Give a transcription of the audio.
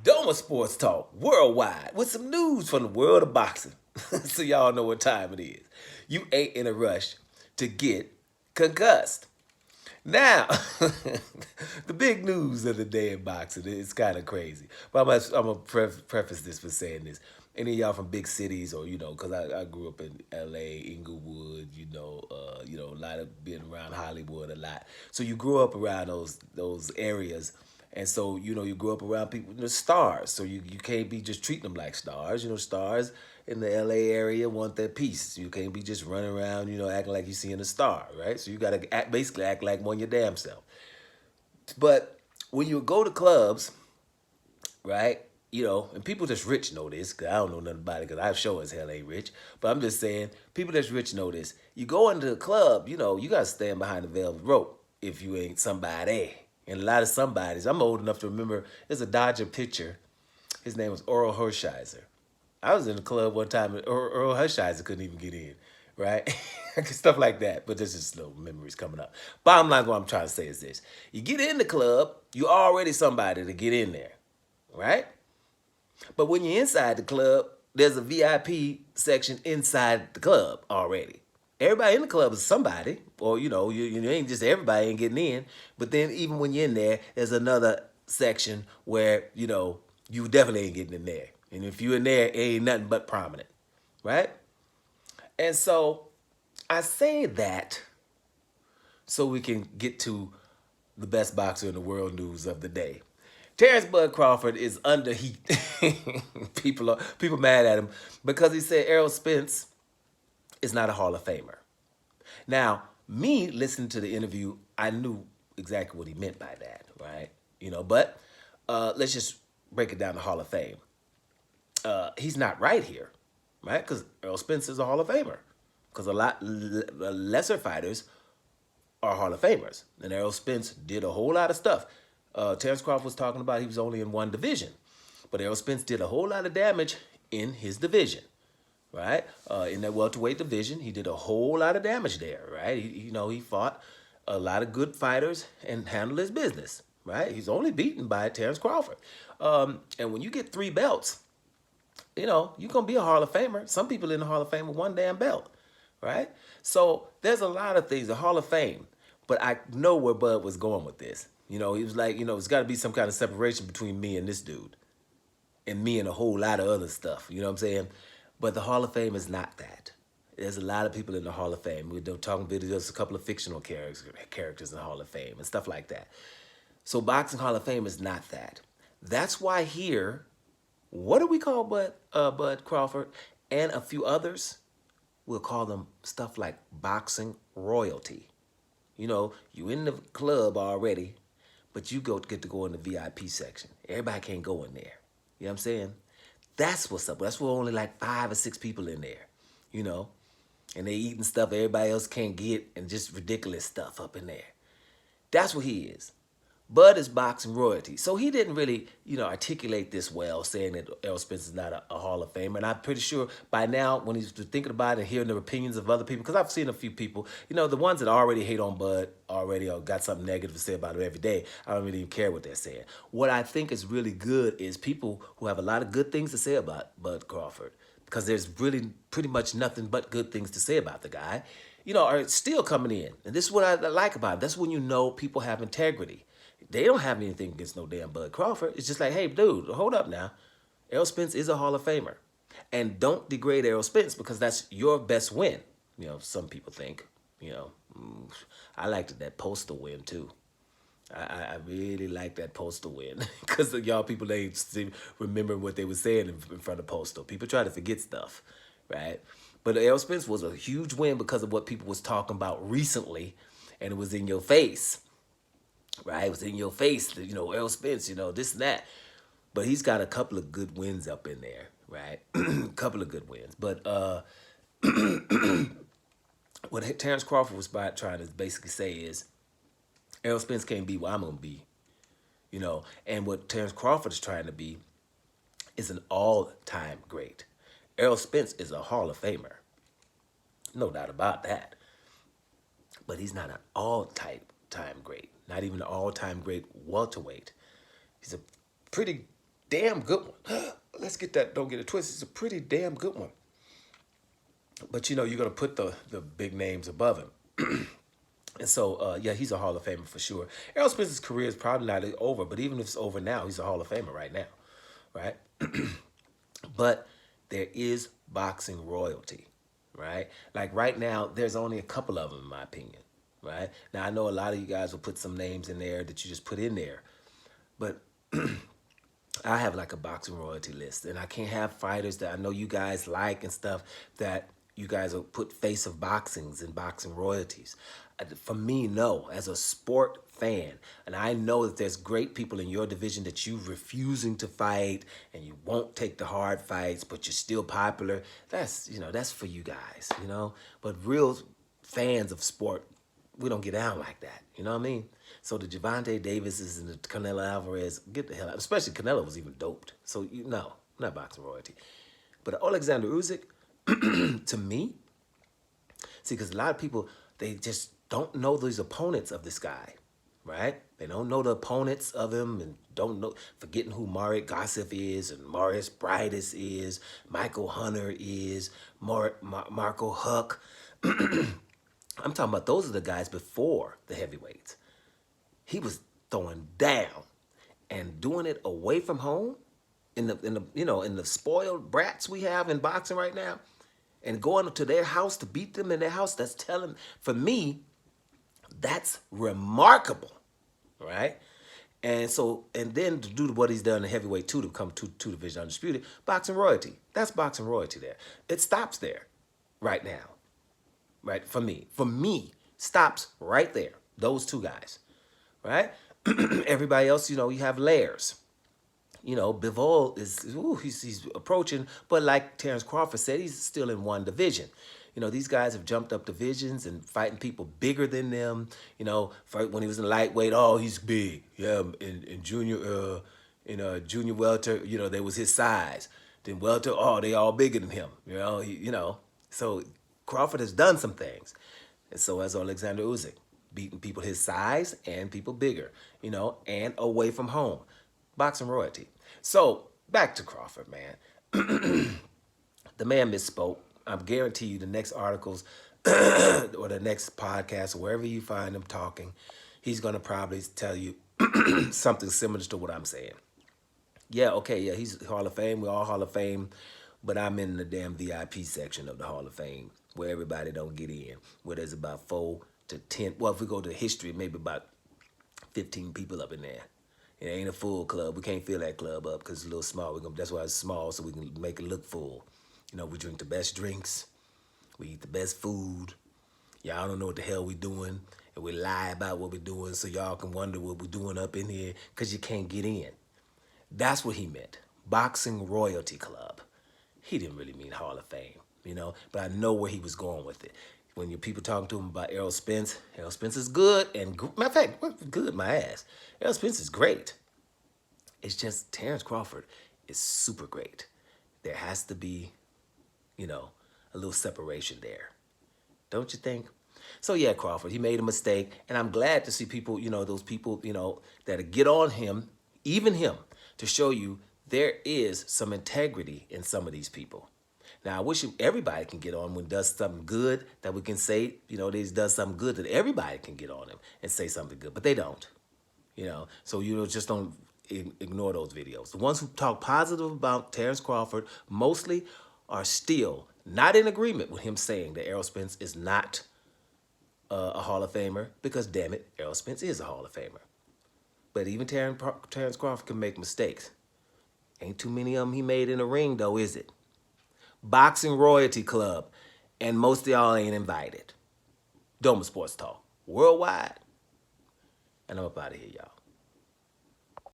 Doma Sports Talk worldwide with some news from the world of boxing. So y'all know what time it is. You ain't in a rush to get concussed. Now, the big news of the day in boxing is kind of crazy. But I'm going to preface this with saying this. Any of y'all from big cities or, because I grew up in L.A., Inglewood, a lot of being around Hollywood a lot. So you grew up around those areas. And so, you grew up around people, stars. So you can't be just treating them like stars. Stars in the LA area want their piece. You can't be just running around, acting like you're seeing a star, right? So you got to basically act like one your damn self. But when you go to clubs, right, and people that's rich know this, because I don't know nothing about it, because I sure as hell ain't rich. But I'm just saying, people that's rich know this. You go into the club, you got to stand behind the velvet rope if you ain't somebody. And a lot of somebodies, I'm old enough to remember, there's a Dodger pitcher. His name was Errol Hershiser. I was in the club one time, and Errol Hershiser couldn't even get in, right? Stuff like that. But this is little memories coming up. Bottom line, what I'm trying to say is this. You get in the club, you already somebody to get in there, right? But when you're inside the club, there's a VIP section inside the club already. Everybody in the club is somebody, or you ain't just everybody ain't getting in. But then even when you're in there, there's another section where you definitely ain't getting in there. And if you're in there, it ain't nothing but prominent, right? And so I say that so we can get to the best boxer in the world news of the day. Terence Bud Crawford is under heat. people mad at him because he said Errol Spence is not a Hall of Famer. Now, me listening to the interview, I knew exactly what he meant by that, right? But let's just break it down to Hall of Fame. He's not right here, right? Because Errol Spence is a Hall of Famer. Because a lot lesser fighters are Hall of Famers. And Errol Spence did a whole lot of stuff. Terence Crawford was talking about he was only in one division. But Errol Spence did a whole lot of damage in his division, right? In that welterweight division, he did a whole lot of damage there, right? He fought a lot of good fighters and handled his business, right? He's only beaten by Terence Crawford. And when you get 3 belts, you're going to be a Hall of Famer. Some people in the Hall of Fame with 1 damn belt, right? So there's a lot of things, the Hall of Fame. But I know where Bud was going with this. He was like, it's got to be some kind of separation between me and this dude. And me and a whole lot of other stuff, you know what I'm saying? But the Hall of Fame is not that. There's a lot of people in the Hall of Fame. We're talking videos, there's a couple of fictional characters in the Hall of Fame and stuff like that. So Boxing Hall of Fame is not that. That's why here, what do we call Bud Crawford and a few others? We'll call them stuff like boxing royalty. You in the club already, but you get to go in the VIP section. Everybody can't go in there. You know what I'm saying? That's what's up. That's where only like 5 or 6 people in there, and they eating stuff everybody else can't get and just ridiculous stuff up in there. That's what he is. Bud is boxing royalty. So he didn't really, articulate this well, saying that Errol Spence is not a Hall of Famer. And I'm pretty sure by now, when he's thinking about it and hearing the opinions of other people, because I've seen a few people, the ones that already hate on Bud already or got something negative to say about him every day, I don't really even care what they're saying. What I think is really good is people who have a lot of good things to say about Bud Crawford, because there's really pretty much nothing but good things to say about the guy, are still coming in. And this is what I like about him. That's when people have integrity. They don't have anything against no damn Bud Crawford. It's just like, hey, dude, hold up now. Errol Spence is a Hall of Famer. And don't degrade Errol Spence because that's your best win. Some people think, I liked that postal win too. I really like that postal win because y'all people ain't remember what they were saying in front of postal. People try to forget stuff, right? But Errol Spence was a huge win because of what people was talking about recently, and it was in your face. Right, it was in your face, Errol Spence, this and that. But he's got a couple of good wins up in there, right? A couple of good wins. But what Terence Crawford was trying to basically say is, Errol Spence can't be what I'm going to be, And what Terence Crawford is trying to be is an all-time great. Errol Spence is a Hall of Famer. No doubt about that. But he's not an all-time great. Not even an all-time great welterweight. He's a pretty damn good one. Let's get that, don't get it twisted. It's a pretty damn good one. But you're going to put the big names above him. And so, yeah, he's a Hall of Famer for sure. Errol Spence's career is probably not over, but even if it's over now, he's a Hall of Famer right now, right? But there is boxing royalty, right? Like right now, there's only a couple of them, in my opinion, right? Now, I know a lot of you guys will put some names in there that you just put in there, but I have like a boxing royalty list, and I can't have fighters that I know you guys like and stuff that you guys will put face of boxings and boxing royalties. For me, no. As a sport fan, and I know that there's great people in your division that you refusing to fight and you won't take the hard fights, but you're still popular. That's that's for you guys, But real fans of sport, we don't get down like that. You know what I mean? So the Gervonta Davises and the Canelo Alvarez, get the hell out. Especially Canelo was even doped. So no, not boxing royalty. But Alexander Usyk, to me, see, because a lot of people, they just don't know these opponents of this guy, right? They don't know the opponents of him and don't know, forgetting who Marek Gossip is and Marius Brides is, Michael Hunter is, Marco Huck. I'm talking about those are the guys before the heavyweights. He was throwing down and doing it away from home in the spoiled brats we have in boxing right now, and going to their house to beat them in their house. That's telling, for me, that's remarkable, right? And so, and then to do what he's done in heavyweight two to come two division undisputed, boxing royalty. That's boxing royalty there. It stops there right now, right? For me, stops right there. Those two guys, right? Everybody else, you have layers. Bivol is, he's approaching, but like Terence Crawford said, he's still in one division. These guys have jumped up divisions and fighting people bigger than them. When he was in lightweight, oh, he's big. Yeah, in junior, junior welter, they was his size. Then welter, oh, they all bigger than him. So Crawford has done some things, and so has Alexander Usyk, beating people his size and people bigger, and away from home. Boxing royalty. So back to Crawford, man. The man misspoke. I guarantee you the next articles or the next podcast, or wherever you find him talking, he's going to probably tell you something similar to what I'm saying. Yeah, okay, yeah, he's Hall of Fame. We're all Hall of Fame, but I'm in the damn VIP section of the Hall of Fame where everybody don't get in, where there's about 4 to 10. Well, if we go to history, maybe about 15 people up in there. It ain't a full club. We can't fill that club up because it's a little small. That's why it's small, so we can make it look full. We drink the best drinks. We eat the best food. Y'all don't know what the hell we doing. And we lie about what we're doing so y'all can wonder what we're doing up in here because you can't get in. That's what he meant. Boxing Royalty Club. He didn't really mean Hall of Fame, But I know where he was going with it. When your people talking to him about Errol Spence is good. And matter of fact, good my ass. Errol Spence is great. It's just Terence Crawford is super great. There has to be, a little separation there. Don't you think? So yeah, Crawford, he made a mistake. And I'm glad to see people, those people, that get on him, even him, to show you there is some integrity in some of these people. Now, I wish everybody can get on when does something good that we can say, they does something good that everybody can get on him and say something good, but they don't, So, just don't ignore those videos. The ones who talk positive about Terence Crawford mostly are still not in agreement with him saying that Errol Spence is not a Hall of Famer because, damn it, Errol Spence is a Hall of Famer. But even Terence Crawford can make mistakes. Ain't too many of them he made in the ring, though, is it? Boxing Royalty Club, and most of y'all ain't invited. Doma Sports Talk, worldwide. And I'm up out of here, y'all.